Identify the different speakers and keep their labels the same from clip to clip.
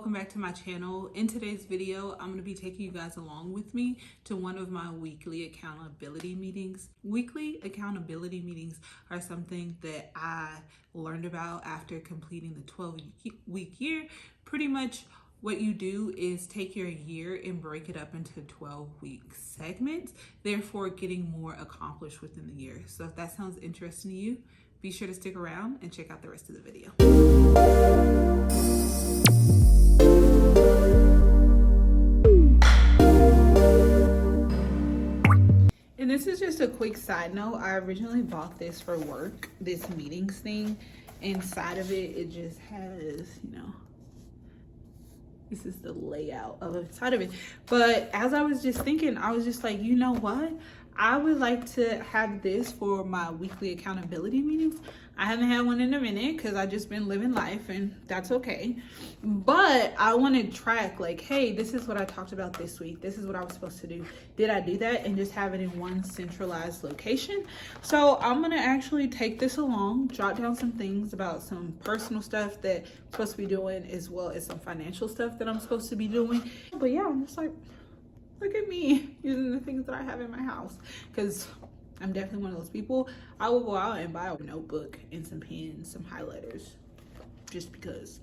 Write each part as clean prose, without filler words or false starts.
Speaker 1: welcome back to my channel. In today's video, I'm going to be taking you guys along with me to one of my weekly accountability meetings. Weekly accountability meetings are something that I learned about after completing the 12-week year. Pretty much what you do is take your year and break it up into 12-week segments, therefore getting more accomplished within the year. So if that sounds interesting to you, be sure to stick around and check out the rest of the video. And this is just a quick side note. I originally bought this for work, this meetings thing. Inside of it, it just has, this is the layout of the side of it. But as I was just thinking, I was just like, you know what? I would like to have this for my weekly accountability meetings. I haven't had one in a minute because I've just been living life, and that's okay. But I want to track, like, hey, this is what I talked about this week. This is what I was supposed to do. Did I do that? And just have it in one centralized location. So I'm going to actually take this along, jot down some things about some personal stuff that I'm supposed to be doing, as well as some financial stuff that I'm supposed to be doing. But yeah, I'm just like, look at me using the things that I have in my house, because I'm definitely one of those people. I will go out and buy a notebook and some pens, some highlighters, just because,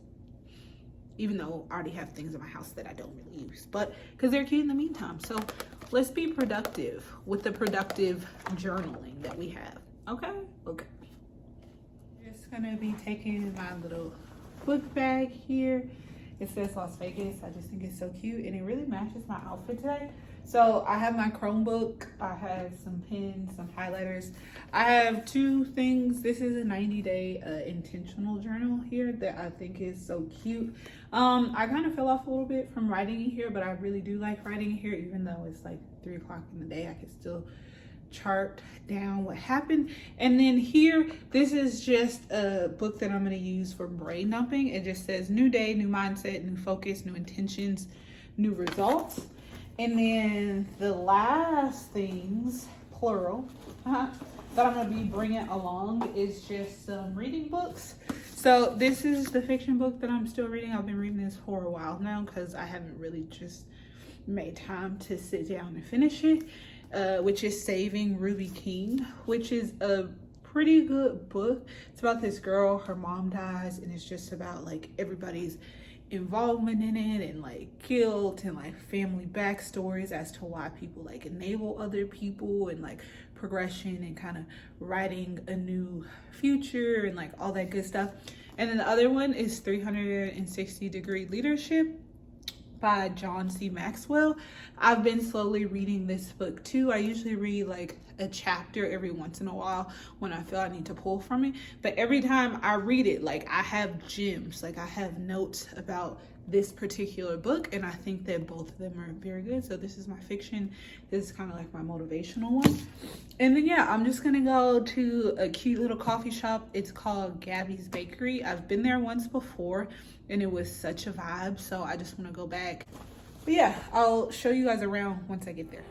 Speaker 1: even though I already have things in my house that I don't really use, but because they're cute in the meantime. So let's be productive with the productive journaling that we have. Okay. Just gonna be taking my little book bag here. It says Las Vegas. I just think it's so cute, and it really matches my outfit today. So I have my Chromebook, I have some pens, some highlighters. I have two things. This is a 90-day intentional journal here that I think is so cute. I kind of fell off a little bit from writing in here, but I really do like writing in here. Even though it's like 3 o'clock in the day, I can still chart down what happened. And then here, this is just a book that I'm going to use for brain dumping. It just says new day, new mindset, new focus, new intentions, new results. And then the last things, plural, that I'm going to be bringing along is just some reading books. So this is the fiction book that I'm still reading. I've been reading this for a while now because I haven't really just made time to sit down and finish it. Which is Saving Ruby King, which is a pretty good book. It's about this girl, her mom dies, and it's just about like everybody's involvement in it, and like guilt, and like family backstories as to why people like enable other people, and like progression, and kind of writing a new future, and like all that good stuff. And then the other one is 360 Degree Leadership by John C. Maxwell. I've been slowly reading this book too. I usually read like a chapter every once in a while when I feel I need to pull from it. But every time I read it, like I have gems, like I have notes about this particular book, and I think that both of them are very good. So this is my fiction. This is kind of like my motivational one. And then yeah, I'm just gonna go to a cute little coffee shop. It's called Gabby's Bakery. I've been there once before and it was such a vibe, so I just want to go back. But yeah, I'll show you guys around once I get there.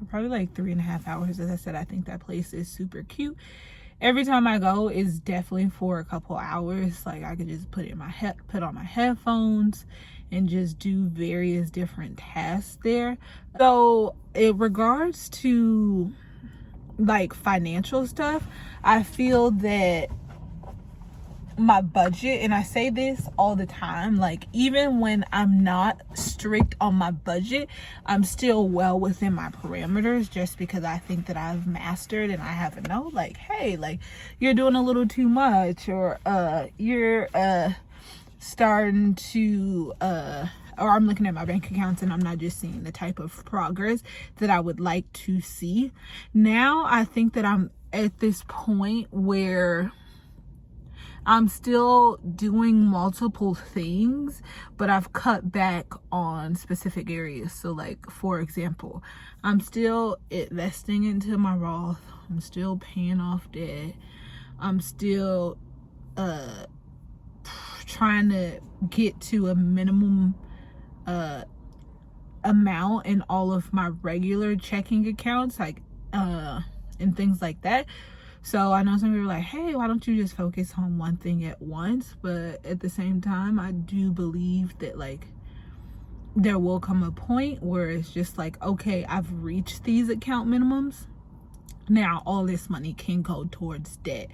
Speaker 1: Probably like 3.5 hours. As I said, I think that place is super cute. Every time I go is definitely for a couple hours. Like I could just put on my headphones and just do various different tasks there. So in regards to like financial stuff, I feel that my budget, and I say this all the time, like even when I'm not strict on my budget, I'm still well within my parameters, just because I think that I've mastered and I have to know like, hey, like you're doing a little too much, or you're starting to or I'm looking at my bank accounts and I'm not just seeing the type of progress that I would like to see. Now I think that I'm at this point where I'm still doing multiple things, but I've cut back on specific areas. So like, for example, I'm still investing into my Roth. I'm still paying off debt. I'm still trying to get to a minimum amount in all of my regular checking accounts, like and things like that. So I know some people are like, hey, why don't you just focus on one thing at once? But at the same time, I do believe that like there will come a point where it's just like, okay, I've reached these account minimums. Now all this money can go towards debt.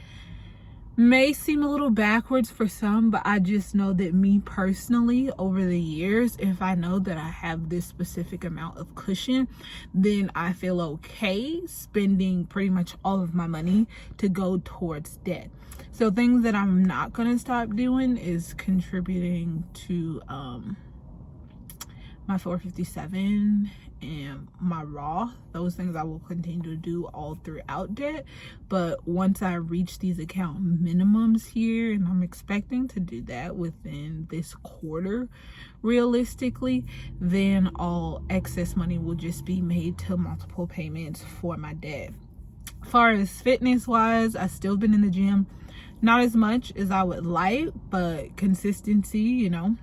Speaker 1: May seem a little backwards for some, but I just know that me personally, over the years, if I know that I have this specific amount of cushion, then I feel okay spending pretty much all of my money to go towards debt. So things that I'm not going to stop doing is contributing to my 457 and my Raw. Those things I will continue to do all throughout debt. But once I reach these account minimums here, and I'm expecting to do that within this quarter realistically, then all excess money will just be made to multiple payments for my debt. As far as fitness wise, I've still been in the gym, not as much as I would like, but consistency, you know,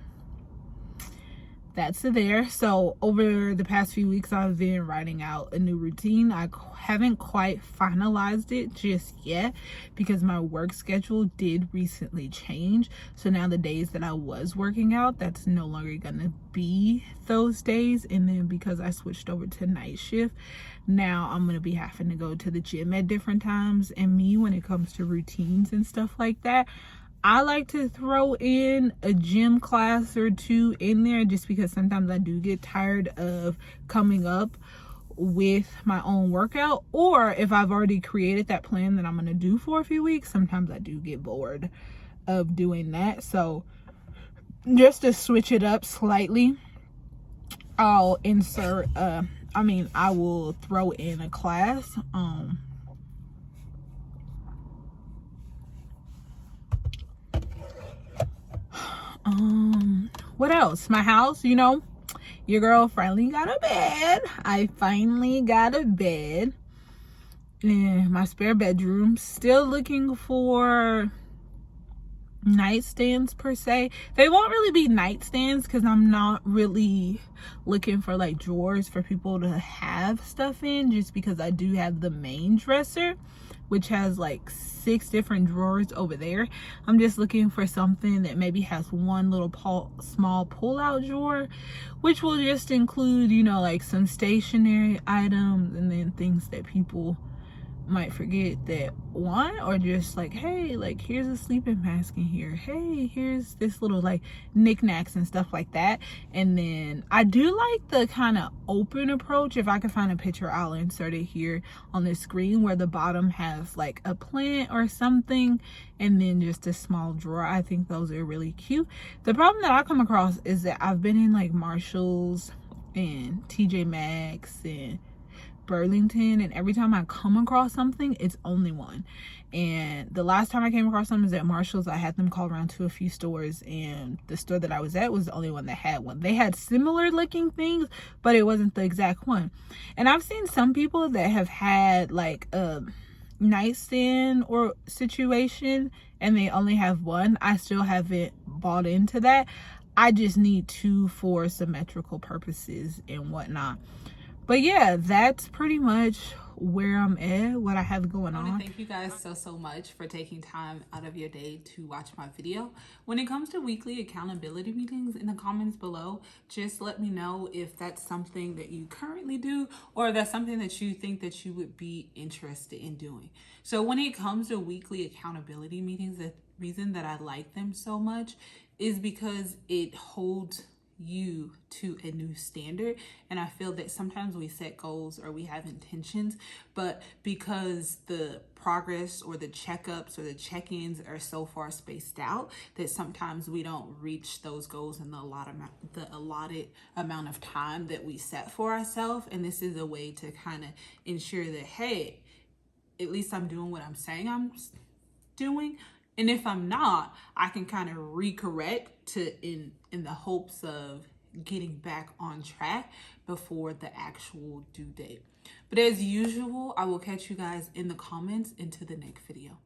Speaker 1: that's there. So over the past few weeks, I've been writing out a new routine. I haven't quite finalized it just yet because my work schedule did recently change. So now the days that I was working out, that's no longer gonna be those days. And then because I switched over to night shift, now I'm gonna be having to go to the gym at different times. And me, when it comes to routines and stuff like that, I like to throw in a gym class or two in there just because sometimes I do get tired of coming up with my own workout. Or if I've already created that plan that I'm going to do for a few weeks, sometimes I do get bored of doing that. So just to switch it up slightly, I'll insert, I will throw in a class. What else? My house, you know, your girl finally got a bed. I finally got a bed in my spare bedroom. Still looking for nightstands per se. They won't really be nightstands because I'm not really looking for like drawers for people to have stuff in, just because I do have the main dresser, which has like 6 different drawers over there. I'm just looking for something that maybe has one little small pull-out drawer, which will just include, you know, like some stationery items and then things that people might forget that want, or just like, hey, like here's a sleeping mask in here, hey, here's this little like knickknacks and stuff like that. And then I do like the kind of open approach. If I can find a picture, I'll insert it here on the screen, where the bottom has like a plant or something and then just a small drawer. I think those are really cute. The problem that I come across is that I've been in like Marshalls and TJ Maxx and Burlington, and every time I come across something, it's only one. And the last time I came across them is at Marshall's. I had them call around to a few stores, and the store that I was at was the only one that had one. They had similar looking things, but it wasn't the exact one. And I've seen some people that have had like a nightstand or situation and they only have one. I still haven't bought into that. I just need 2 for symmetrical purposes and whatnot. But yeah, that's pretty much where I'm at, what I have going on. Thank you guys so much for taking time out of your day to watch my video. When it comes to weekly accountability meetings, in the comments below, just let me know if that's something that you currently do, or that's something that you think that you would be interested in doing. So when it comes to weekly accountability meetings, the reason that I like them so much is because it holds you to a new standard. And I feel that sometimes we set goals or we have intentions, but because the progress or the checkups or the check-ins are so far spaced out, that sometimes we don't reach those goals in the allotted amount of time that we set for ourselves. And this is a way to kind of ensure that, hey, at least I'm doing what I'm saying I'm doing. And if I'm not, I can kind of recorrect in the hopes of getting back on track before the actual due date. But as usual, I will catch you guys in the comments into the next video.